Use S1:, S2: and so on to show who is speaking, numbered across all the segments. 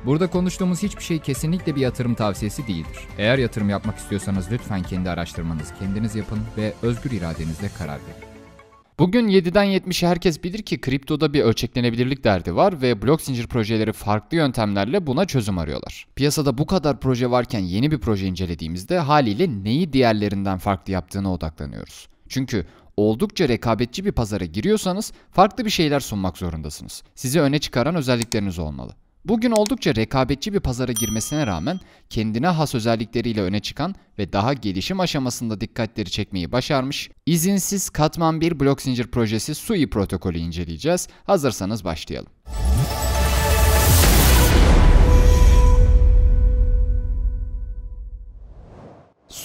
S1: Burada konuştuğumuz hiçbir şey kesinlikle bir yatırım tavsiyesi değildir. Eğer yatırım yapmak istiyorsanız lütfen kendi araştırmanızı kendiniz yapın ve özgür iradenizle karar verin.
S2: Bugün 7'den 70'e herkes bilir ki kriptoda bir ölçeklenebilirlik derdi var ve blok zincir projeleri farklı yöntemlerle buna çözüm arıyorlar. Piyasada bu kadar proje varken yeni bir proje incelediğimizde haliyle neyi diğerlerinden farklı yaptığına odaklanıyoruz. Çünkü oldukça rekabetçi bir pazara giriyorsanız farklı bir şeyler sunmak zorundasınız. Sizi öne çıkaran özellikleriniz olmalı. Bugün oldukça rekabetçi bir pazara girmesine rağmen kendine has özellikleriyle öne çıkan ve daha gelişim aşamasında dikkatleri çekmeyi başarmış, izinsiz katman bir blok zincir projesi SUI protokolü inceleyeceğiz. Hazırsanız başlayalım.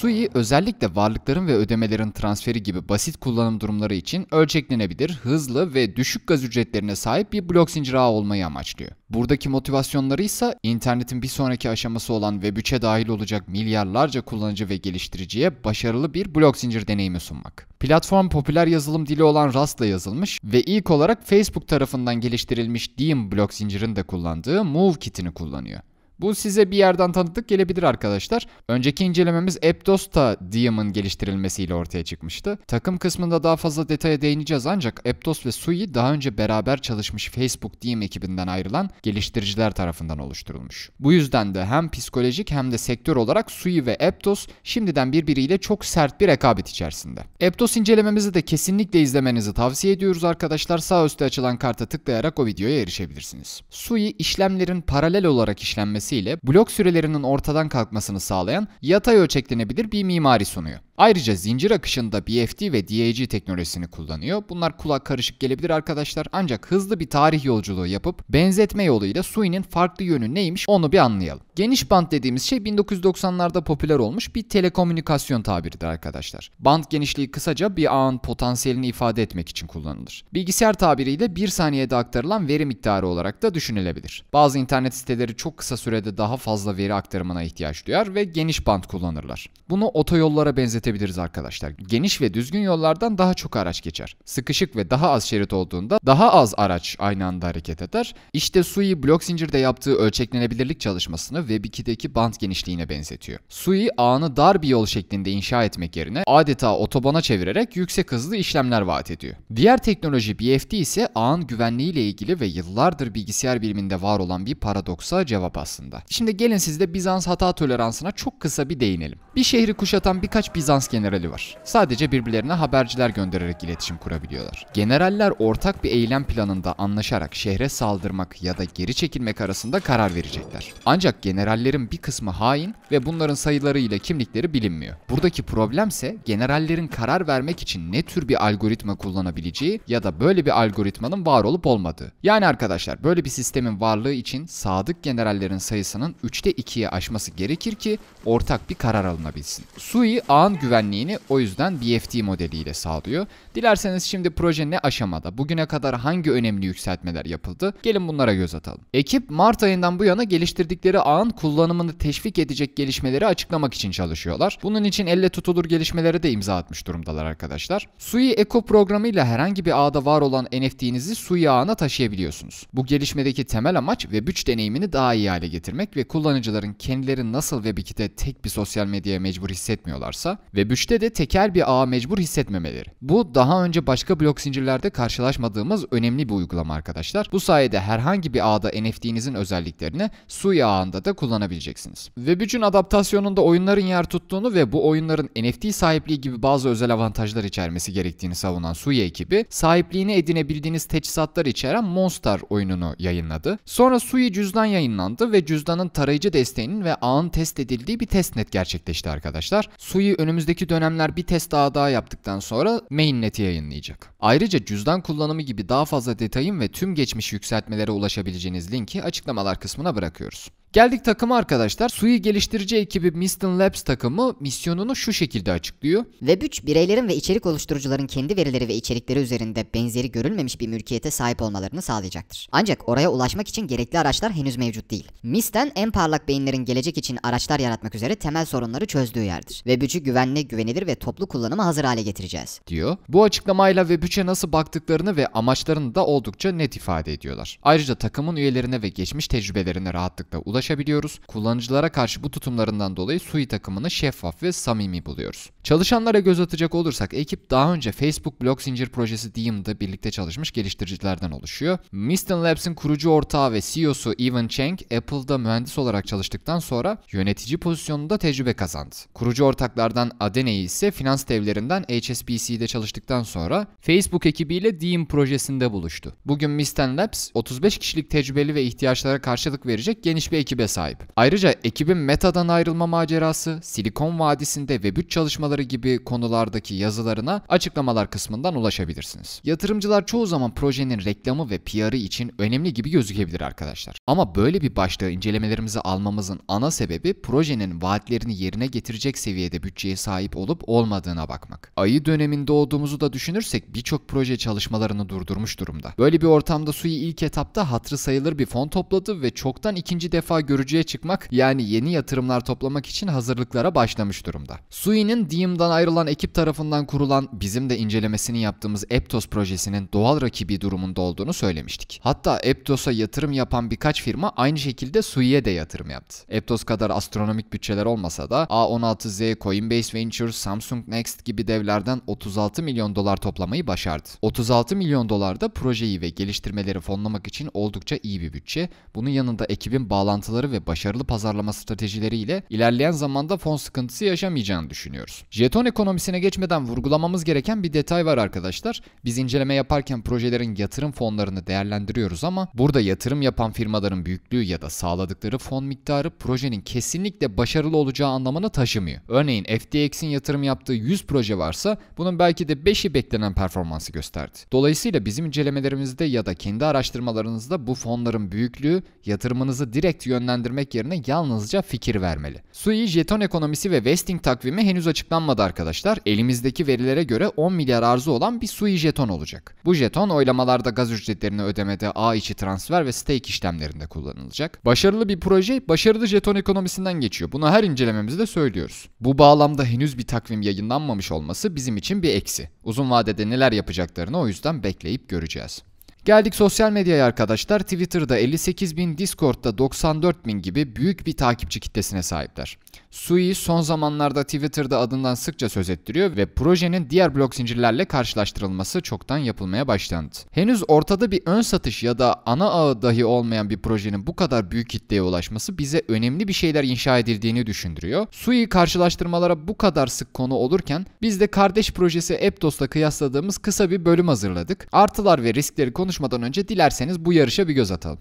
S2: SUI özellikle varlıkların ve ödemelerin transferi gibi basit kullanım durumları için ölçeklenebilir, hızlı ve düşük gaz ücretlerine sahip bir blok zincir ağı olmayı amaçlıyor. Buradaki motivasyonları ise internetin bir sonraki aşaması olan Web3'e dahil olacak milyarlarca kullanıcı ve geliştiriciye başarılı bir blok zincir deneyimi sunmak. Platform popüler yazılım dili olan Rust'la yazılmış ve ilk olarak Facebook tarafından geliştirilmiş Diem blok zincirin de kullandığı MoveKit'ini kullanıyor. Bu size bir yerden tanıdık gelebilir arkadaşlar. Önceki incelememiz Aptos da Diem'in geliştirilmesiyle ortaya çıkmıştı. Takım kısmında daha fazla detaya değineceğiz ancak Aptos ve SUI daha önce beraber çalışmış Facebook Diem ekibinden ayrılan geliştiriciler tarafından oluşturulmuş. Bu yüzden de hem psikolojik hem de sektör olarak SUI ve Aptos şimdiden birbiriyle çok sert bir rekabet içerisinde. Aptos incelememizi de kesinlikle izlemenizi tavsiye ediyoruz arkadaşlar. Sağ üstte açılan karta tıklayarak o videoya erişebilirsiniz. SUI işlemlerin paralel olarak işlenmesi ile blok sürelerinin ortadan kalkmasını sağlayan yatay ölçeklenebilir bir mimari sunuyor. Ayrıca zincir akışında BFT ve DAG teknolojisini kullanıyor. Bunlar kulağa karışık gelebilir arkadaşlar ancak hızlı bir tarih yolculuğu yapıp benzetme yoluyla SUI'nin farklı yönü neymiş onu bir anlayalım. Geniş bant dediğimiz şey 1990'larda popüler olmuş bir telekomünikasyon tabiridir arkadaşlar. Bant genişliği kısaca bir ağın potansiyelini ifade etmek için kullanılır. Bilgisayar tabiriyle 1 saniyede aktarılan veri miktarı olarak da düşünülebilir. Bazı internet siteleri çok kısa sürede daha fazla veri aktarımına ihtiyaç duyar ve geniş bant kullanırlar. Bunu otoyollara benzetebiliriz arkadaşlar. Geniş ve düzgün yollardan daha çok araç geçer. Sıkışık ve daha az şerit olduğunda daha az araç aynı anda hareket eder. İşte SUI blok zincirde yaptığı ölçeklenebilirlik çalışmasını Web 2'deki bant genişliğine benzetiyor. SUI ağını dar bir yol şeklinde inşa etmek yerine adeta otobana çevirerek yüksek hızlı işlemler vaat ediyor. Diğer teknoloji BFT ise ağın güvenliğiyle ilgili ve yıllardır bilgisayar biliminde var olan bir paradoksa cevap aslında. Şimdi gelin sizde Bizans hata toleransına çok kısa bir değinelim. Bir şehri kuşatan birkaç Bizans generali var. Sadece birbirlerine haberciler göndererek iletişim kurabiliyorlar. Generaller ortak bir eylem planında anlaşarak şehre saldırmak ya da geri çekilmek arasında karar verecekler. Ancak generallerin bir kısmı hain ve bunların sayılarıyla kimlikleri bilinmiyor. Buradaki problemse generallerin karar vermek için ne tür bir algoritma kullanabileceği ya da böyle bir algoritmanın var olup olmadığı. Yani arkadaşlar böyle bir sistemin varlığı için sadık generallerin sayısının 3'te 2'ye aşması gerekir ki ortak bir karar alınabilsin. SUI ağın güvenliğini o yüzden BFT modeliyle sağlıyor. Dilerseniz şimdi proje ne aşamada, bugüne kadar hangi önemli yükseltmeler yapıldı? Gelin bunlara göz atalım. Ekip Mart ayından bu yana geliştirdikleri ağın kullanımını teşvik edecek gelişmeleri açıklamak için çalışıyorlar. Bunun için elle tutulur gelişmelere de imza atmış durumdalar arkadaşlar. SUI Eco programıyla herhangi bir ağda var olan NFT'nizi SUI ağına taşıyabiliyorsunuz. Bu gelişmedeki temel amaç Web3 deneyimini daha iyi hale getirmek ve kullanıcıların kendileri nasıl Web2'de tek bir sosyal medyaya mecbur hissetmiyorlarsa Web3'te de tekel bir ağa mecbur hissetmemeleri. Bu daha önce başka blok zincirlerde karşılaşmadığımız önemli bir uygulama arkadaşlar. Bu sayede herhangi bir ağda NFT'nizin özelliklerini SUI ağında da kullanabileceksiniz. Web3'ün adaptasyonunda oyunların yer tuttuğunu ve bu oyunların NFT sahipliği gibi bazı özel avantajlar içermesi gerektiğini savunan SUI ekibi, sahipliğini edinebildiğiniz teçhizatlar içeren Monster oyununu yayınladı. Sonra SUI cüzdan yayınlandı ve cüzdanın tarayıcı desteğinin ve ağın test edildiği bir testnet gerçekleşti arkadaşlar. SUI önümüzdeki dönemler bir test ağı daha yaptıktan sonra mainnet'i yayınlayacak. Ayrıca cüzdan kullanımı gibi daha fazla detayın ve tüm geçmiş yükseltmelere ulaşabileceğiniz linki açıklamalar kısmına bırakıyoruz. Geldik takıma arkadaşlar. Sui geliştirici ekibi Miston Labs takımı misyonunu şu şekilde açıklıyor.
S3: Web3, bireylerin ve içerik oluşturucuların kendi verileri ve içerikleri üzerinde benzeri görülmemiş bir mülkiyete sahip olmalarını sağlayacaktır. Ancak oraya ulaşmak için gerekli araçlar henüz mevcut değil. Misten en parlak beyinlerin gelecek için araçlar yaratmak üzere temel sorunları çözdüğü yerdir. Web3'ü güvenli, güvenilir ve toplu kullanıma hazır hale getireceğiz,
S2: diyor. Bu açıklamayla Web3'e nasıl baktıklarını ve amaçlarını da oldukça net ifade ediyorlar. Ayrıca takımın üyelerine ve geçmiş tecrübelerine rahatlıkla ulaşabiliyoruz. Kullanıcılara karşı bu tutumlarından dolayı Sui takımını şeffaf ve samimi buluyoruz. Çalışanlara göz atacak olursak ekip daha önce Facebook blok zincir projesi Diem'de birlikte çalışmış geliştiricilerden oluşuyor. Miston Labs'in kurucu ortağı ve CEO'su Evan Cheng, Apple'da mühendis olarak çalıştıktan sonra yönetici pozisyonunda tecrübe kazandı. Kurucu ortaklardan Adeney ise finans devlerinden HSBC'de çalıştıktan sonra Facebook ekibiyle Diem projesinde buluştu. Bugün Miston Labs 35 kişilik tecrübeli ve ihtiyaçlara karşılık verecek geniş bir ekibe sahip. Ayrıca ekibin Meta'dan ayrılma macerası, Silikon Vadisi'nde Web3 çalışmaları gibi konulardaki yazılarına açıklamalar kısmından ulaşabilirsiniz. Yatırımcılar çoğu zaman projenin reklamı ve PR'ı için önemli gibi gözükebilir arkadaşlar. Ama böyle bir başlığı incelemelerimize almamızın ana sebebi projenin vaatlerini yerine getirecek seviyede bütçeye sahip olup olmadığına bakmak. Ayı döneminde olduğumuzu da düşünürsek birçok proje çalışmalarını durdurmuş durumda. Böyle bir ortamda Sui ilk etapta hatırı sayılır bir fon topladı ve çoktan ikinci defa görücüye çıkmak, yani yeni yatırımlar toplamak için hazırlıklara başlamış durumda. Sui'nin Diem'den ayrılan ekip tarafından kurulan, bizim de incelemesini yaptığımız Aptos projesinin doğal rakibi durumunda olduğunu söylemiştik. Hatta Aptos'a yatırım yapan birkaç firma aynı şekilde Sui'ye de yatırım yaptı. Aptos kadar astronomik bütçeler olmasa da A16Z, Coinbase Ventures, Samsung Next gibi devlerden 36 milyon dolar toplamayı başardı. 36 milyon dolar da projeyi ve geliştirmeleri fonlamak için oldukça iyi bir bütçe. Bunun yanında ekibin bağlantıları ve başarılı pazarlama stratejileriyle ilerleyen zamanda fon sıkıntısı yaşamayacağını düşünüyoruz. Jeton ekonomisine geçmeden vurgulamamız gereken bir detay var arkadaşlar. Biz inceleme yaparken projelerin yatırım fonlarını değerlendiriyoruz ama burada yatırım yapan firmaların büyüklüğü ya da sağladıkları fon miktarı projenin kesinlikle başarılı olacağı anlamını taşımıyor. Örneğin FTX'in yatırım yaptığı 100 proje varsa bunun belki de 5'i beklenen performansı gösterdi. Dolayısıyla bizim incelemelerimizde ya da kendi araştırmalarınızda bu fonların büyüklüğü yatırımınızı direkt yönlendirmek yerine yalnızca fikir vermeli. Sui jeton ekonomisi ve vesting takvimi henüz açıklanmadı arkadaşlar. Elimizdeki verilere göre 10 milyar arzı olan bir Sui jeton olacak. Bu jeton oylamalarda gaz ücretlerini ödemede, ağ içi transfer ve stake işlemlerinde kullanılacak. Başarılı bir proje, başarılı jeton ekonomisinden geçiyor. Bunu her incelememizde söylüyoruz. Bu bağlamda henüz bir takvim yayınlanmamış olması bizim için bir eksi. Uzun vadede neler yapacaklarını o yüzden bekleyip göreceğiz. Geldik sosyal medyaya arkadaşlar. Twitter'da 58 bin, Discord'da 94 bin gibi büyük bir takipçi kitlesine sahipler. Sui son zamanlarda Twitter'da adından sıkça söz ettiriyor ve projenin diğer blok zincirlerle karşılaştırılması çoktan yapılmaya başlandı. Henüz ortada bir ön satış ya da ana ağı dahi olmayan bir projenin bu kadar büyük kitleye ulaşması bize önemli bir şeyler inşa edildiğini düşündürüyor. Sui karşılaştırmalara bu kadar sık konu olurken biz de kardeş projesi Aptos'la kıyasladığımız kısa bir bölüm hazırladık. Artılar ve riskleri konuşmadan önce dilerseniz bu yarışa bir göz atalım.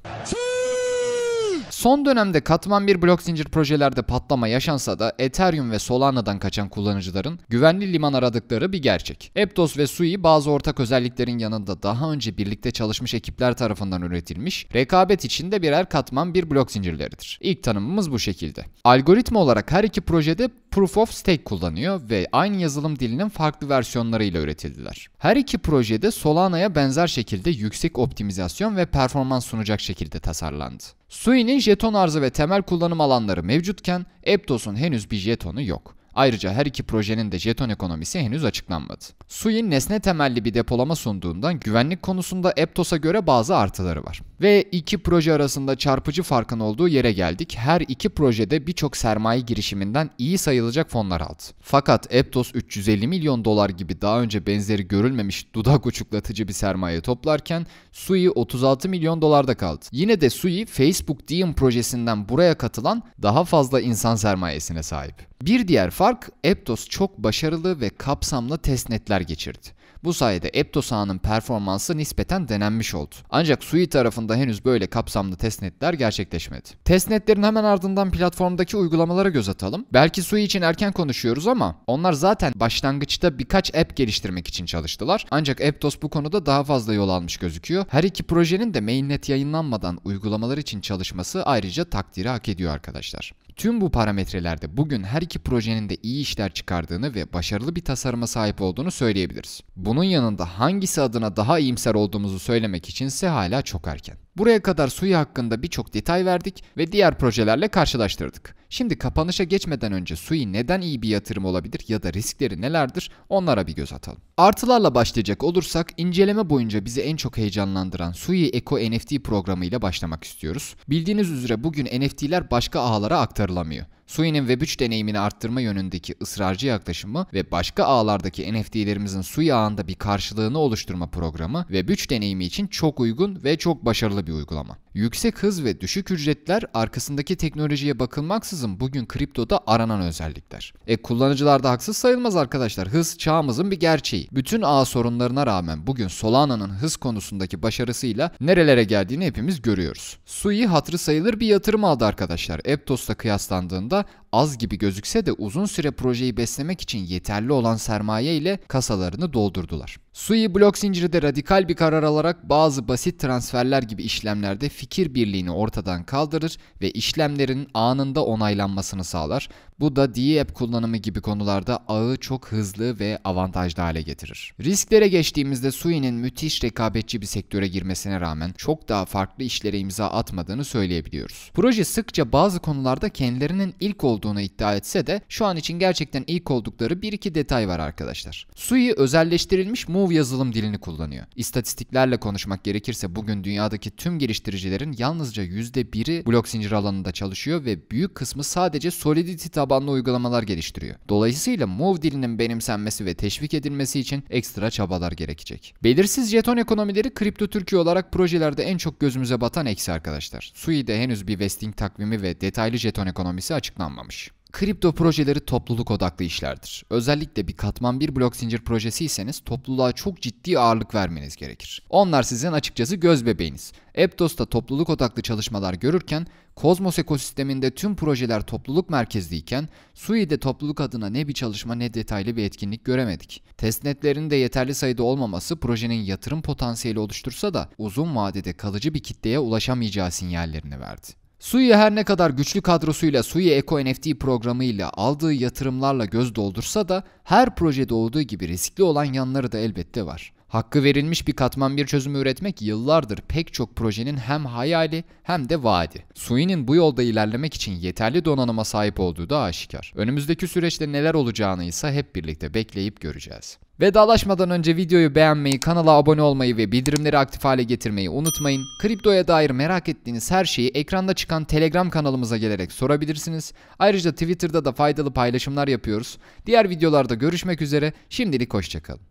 S2: Son dönemde katman bir blok zincir projelerde patlama yaşansa da Ethereum ve Solana'dan kaçan kullanıcıların güvenli liman aradıkları bir gerçek. Aptos ve Sui bazı ortak özelliklerin yanında daha önce birlikte çalışmış ekipler tarafından üretilmiş, rekabet içinde birer katman bir blok zincirleridir. İlk tanımımız bu şekilde. Algoritma olarak her iki projede Proof of Stake kullanıyor ve aynı yazılım dilinin farklı versiyonlarıyla üretildiler. Her iki projede Solana'ya benzer şekilde yüksek optimizasyon ve performans sunacak şekilde tasarlandı. Sui'nin jeton arzı ve temel kullanım alanları mevcutken Aptos'un henüz bir jetonu yok. Ayrıca her iki projenin de jeton ekonomisi henüz açıklanmadı. Sui nesne temelli bir depolama sunduğundan güvenlik konusunda Aptos'a göre bazı artıları var. Ve iki proje arasında çarpıcı farkın olduğu yere geldik. Her iki projede birçok sermaye girişiminden iyi sayılacak fonlar aldı. Fakat Aptos 350 milyon dolar gibi daha önce benzeri görülmemiş dudak uçuklatıcı bir sermaye toplarken Sui 36 milyon dolarda kaldı. Yine de Sui Facebook Diem projesinden buraya katılan daha fazla insan sermayesine sahip. Bir diğer fark Fark, Aptos çok başarılı ve kapsamlı testnetler geçirdi. Bu sayede Aptos ağının performansı nispeten denenmiş oldu. Ancak Sui tarafında henüz böyle kapsamlı testnetler gerçekleşmedi. Testnetlerin hemen ardından platformdaki uygulamalara göz atalım. Belki Sui için erken konuşuyoruz ama onlar zaten başlangıçta birkaç app geliştirmek için çalıştılar. Ancak Aptos bu konuda daha fazla yol almış gözüküyor. Her iki projenin de mainnet yayınlanmadan uygulamalar için çalışması ayrıca takdiri hak ediyor arkadaşlar. Tüm bu parametrelerde bugün her iki projenin de iyi işler çıkardığını ve başarılı bir tasarıma sahip olduğunu söyleyebiliriz. Bunun yanında hangisi adına daha iyimser olduğumuzu söylemek içinse hala çok erken. Buraya kadar Sui hakkında birçok detay verdik ve diğer projelerle karşılaştırdık. Şimdi kapanışa geçmeden önce Sui neden iyi bir yatırım olabilir ya da riskleri nelerdir, onlara bir göz atalım. Artılarla başlayacak olursak, inceleme boyunca bizi en çok heyecanlandıran Sui Eco NFT programı ile başlamak istiyoruz. Bildiğiniz üzere bugün NFT'ler başka ağlara aktarılamıyor. Sui'nin Web3 deneyimini arttırma yönündeki ısrarcı yaklaşımı ve başka ağlardaki NFT'lerimizin Sui ağında bir karşılığını oluşturma programı Web3 deneyimi için çok uygun ve çok başarılı bir uygulama. Yüksek hız ve düşük ücretler arkasındaki teknolojiye bakılmaksızın bugün kriptoda aranan özellikler. Kullanıcılar da haksız sayılmaz arkadaşlar. Hız çağımızın bir gerçeği. Bütün ağ sorunlarına rağmen bugün Solana'nın hız konusundaki başarısıyla nerelere geldiğini hepimiz görüyoruz. Sui hatırı sayılır bir yatırım aldı arkadaşlar. Aptos'la kıyaslandığında az gibi gözükse de uzun süre projeyi beslemek için yeterli olan sermaye ile kasalarını doldurdular. Sui blok zinciri de radikal bir karar alarak bazı basit transferler gibi işlemlerde fikir birliğini ortadan kaldırır ve işlemlerin anında onaylanmasını sağlar. Bu da DApp kullanımı gibi konularda ağı çok hızlı ve avantajlı hale getirir. Risklere geçtiğimizde Sui'nin müthiş rekabetçi bir sektöre girmesine rağmen çok daha farklı işlere imza atmadığını söyleyebiliyoruz. Proje sıkça bazı konularda kendilerinin ilk olduğunu iddia etse de şu an için gerçekten ilk oldukları bir iki detay var arkadaşlar. Sui özelleştirilmiş Move yazılım dilini kullanıyor. İstatistiklerle konuşmak gerekirse bugün dünyadaki tüm geliştiricilerin yalnızca %1'i blok zinciri alanında çalışıyor ve büyük kısmı sadece Solidity tabanlı uygulamalar geliştiriyor. Dolayısıyla Move dilinin benimsenmesi ve teşvik edilmesi için ekstra çabalar gerekecek. Belirsiz jeton ekonomileri kripto Türkiye olarak projelerde en çok gözümüze batan eksi arkadaşlar. Sui'de henüz bir vesting takvimi ve detaylı jeton ekonomisi açıklanmamış. Kripto projeleri topluluk odaklı işlerdir. Özellikle bir katman bir blok zincir projesiyseniz topluluğa çok ciddi ağırlık vermeniz gerekir. Onlar sizin açıkçası göz bebeğiniz. Aptos'ta topluluk odaklı çalışmalar görürken, Kozmos ekosisteminde tüm projeler topluluk merkezliyken, Sui'de topluluk adına ne bir çalışma ne detaylı bir etkinlik göremedik. Testnetlerin de yeterli sayıda olmaması projenin yatırım potansiyeli oluştursa da uzun vadede kalıcı bir kitleye ulaşamayacağı sinyallerini verdi. Sui her ne kadar güçlü kadrosuyla Sui Eco NFT programıyla aldığı yatırımlarla göz doldursa da her projede olduğu gibi riskli olan yanları da elbette var. Hakkı verilmiş bir katman bir çözümü üretmek yıllardır pek çok projenin hem hayali hem de vaadi. Sui'nin bu yolda ilerlemek için yeterli donanıma sahip olduğu da aşikar. Önümüzdeki süreçte neler olacağını ise hep birlikte bekleyip göreceğiz. Vedalaşmadan önce videoyu beğenmeyi, kanala abone olmayı ve bildirimleri aktif hale getirmeyi unutmayın. Kriptoya dair merak ettiğiniz her şeyi ekranda çıkan Telegram kanalımıza gelerek sorabilirsiniz. Ayrıca Twitter'da da faydalı paylaşımlar yapıyoruz. Diğer videolarda görüşmek üzere, şimdilik hoşça kalın.